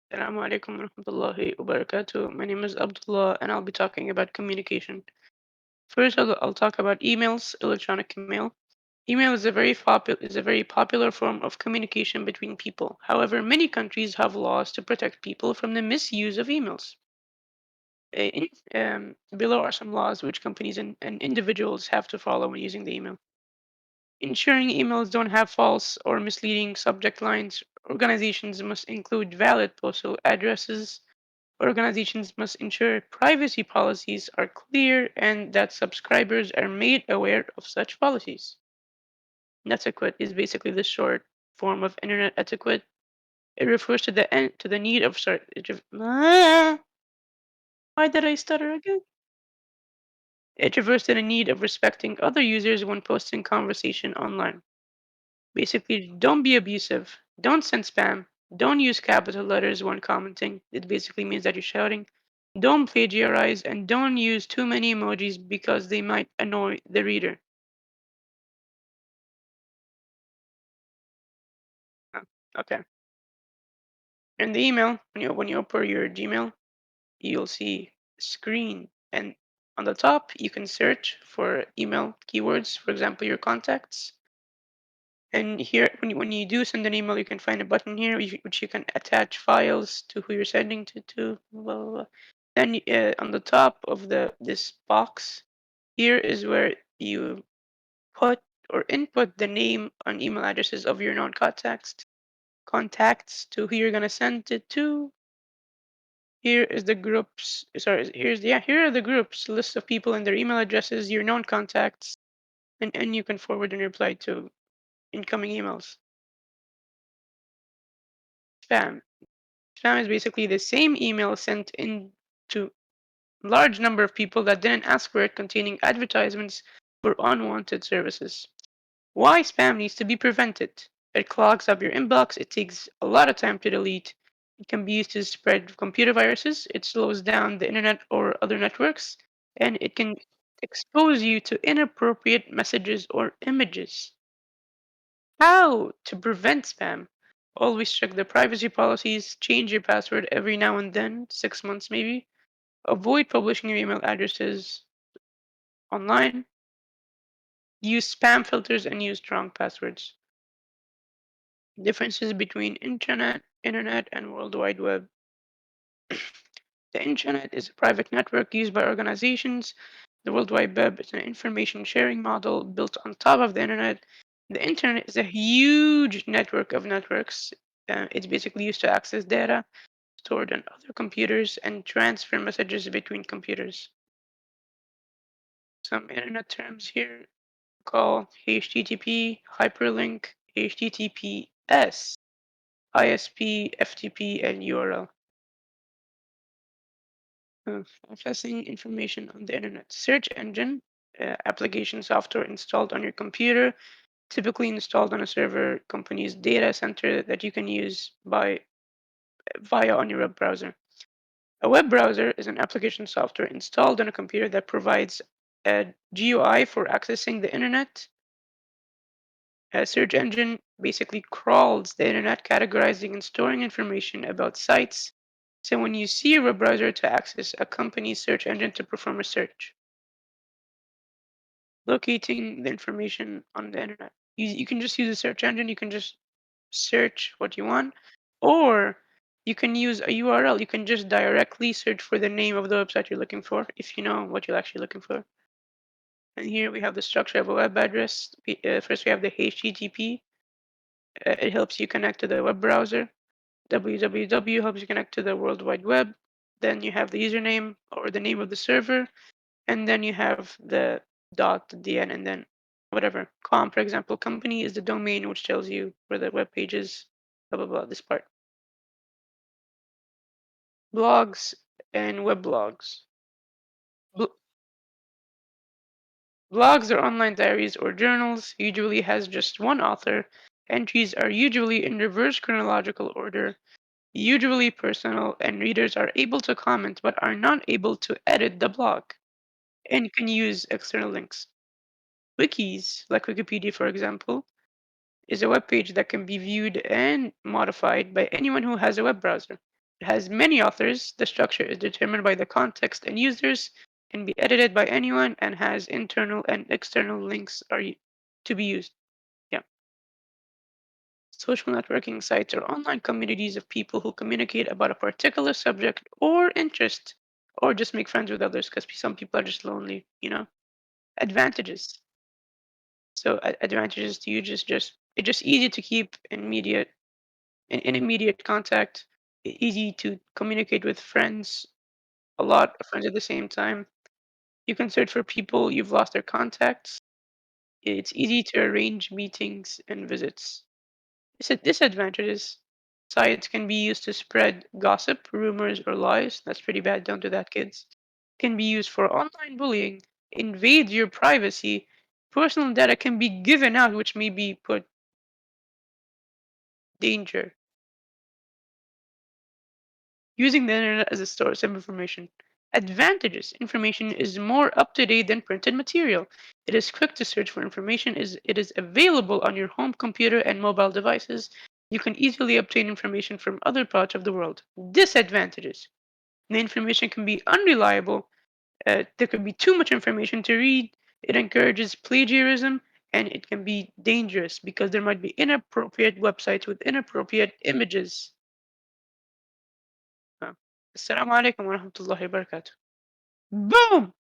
Assalamu alaikum warahmatullahi wabarakatuh. My name is Abdullah and I'll be talking about communication. First, I'll talk about emails, electronic mail. Email is a very popular form of communication between people. However, many countries have laws to protect people from the misuse of emails. Below are some laws which companies and individuals have to follow when using the email. Ensuring emails don't have false or misleading subject lines. Organizations must include valid postal addresses. Organizations must ensure privacy policies are clear and that subscribers are made aware of such policies. Etiquette is basically the short form of internet etiquette. It refers to the need of why did I stutter again? It refers to the need of respecting other users when posting conversation online. Basically, don't be abusive. Don't send spam. Don't use capital letters when commenting. It basically means that you're shouting. Don't plagiarize and don't use too many emojis because they might annoy the reader. Oh, okay. In the email, when you open your Gmail, you'll see screen, and on the top you can search for email keywords. For example, your contacts. And here, when you do send an email, you can find a button here which you can attach files to who you're sending to. Blah, blah, blah. Then on the top of this box, here is where you put or input the name and email addresses of your known contacts to who you're gonna send it to. Here is the groups. Sorry, here are the groups list of people and their email addresses, your known contacts, and you can forward and reply to incoming emails. Spam. Spam is basically the same email sent in to large number of people that didn't ask for it, containing advertisements for unwanted services. Why spam needs to be prevented? It clogs up your inbox, it takes a lot of time to delete, it can be used to spread computer viruses, it slows down the internet or other networks, and it can expose you to inappropriate messages or images. How to prevent spam? Always check the privacy policies, change your password every now and then, 6 months maybe. Avoid publishing your email addresses online. Use spam filters and use strong passwords. Differences between internet and World Wide Web. The internet is a private network used by organizations. The World Wide Web is an information sharing model built on top of the internet. The internet is a huge network of networks. It's basically used to access data stored on other computers and transfer messages between computers. Some internet terms here call HTTP, hyperlink, HTTPS, ISP, FTP, and URL. Accessing information on the internet. Search engine, application software installed on your computer, typically installed on a server company's data center that you can use by via on your web browser. A web browser is an application software installed on a computer that provides a GUI for accessing the internet. A search engine basically crawls the internet, categorizing and storing information about sites. So when you see a web browser to access a company's search engine to perform a search, locating the information on the internet. You can just use a search engine, you can just search what you want, or you can use a URL. You can just directly search for the name of the website you're looking for if you know what you're actually looking for. And here we have the structure of a web address. First, we have the HTTP. It helps you connect to the web browser. www helps you connect to the World Wide Web. Then you have the username or the name of the server, and then you have the dot at the end, and then whatever. Com, for example, company is the domain which tells you where the web page is, blah, blah, blah, this part. Blogs and web blogs. Bl- Blogs are online diaries or journals, usually has just one author. Entries are usually in reverse chronological order, usually personal, and readers are able to comment but are not able to edit the blog and can use external links. Wikis, like Wikipedia, for example, is a web page that can be viewed and modified by anyone who has a web browser. It has many authors. The structure is determined by the context and users, can be edited by anyone, and has internal and external links to be used. Yeah. Social networking sites are online communities of people who communicate about a particular subject or interest, or just make friends with others because some people are just lonely. Advantages. So advantages to you just it's just easy to keep in immediate contact, easy to communicate with friends, a lot of friends at the same time. You can search for people you've lost their contacts. It's easy to arrange meetings and visits. Disadvantages. Sites can be used to spread gossip, rumors, or lies. That's pretty bad. Don't do that, kids. Can be used for online bullying, invade your privacy. Personal data can be given out, which may be put danger. Using the internet as a source of information. Advantages. Information is more up to date than printed material. It is quick to search for information. It is available on your home computer and mobile devices. You can easily obtain information from other parts of the world. Disadvantages. The information can be unreliable. There could be too much information to read. It encourages plagiarism, and it can be dangerous because there might be inappropriate websites with inappropriate images. Uh, Assalamu alaikum wa rahmatullahi wa barakatuh. Boom!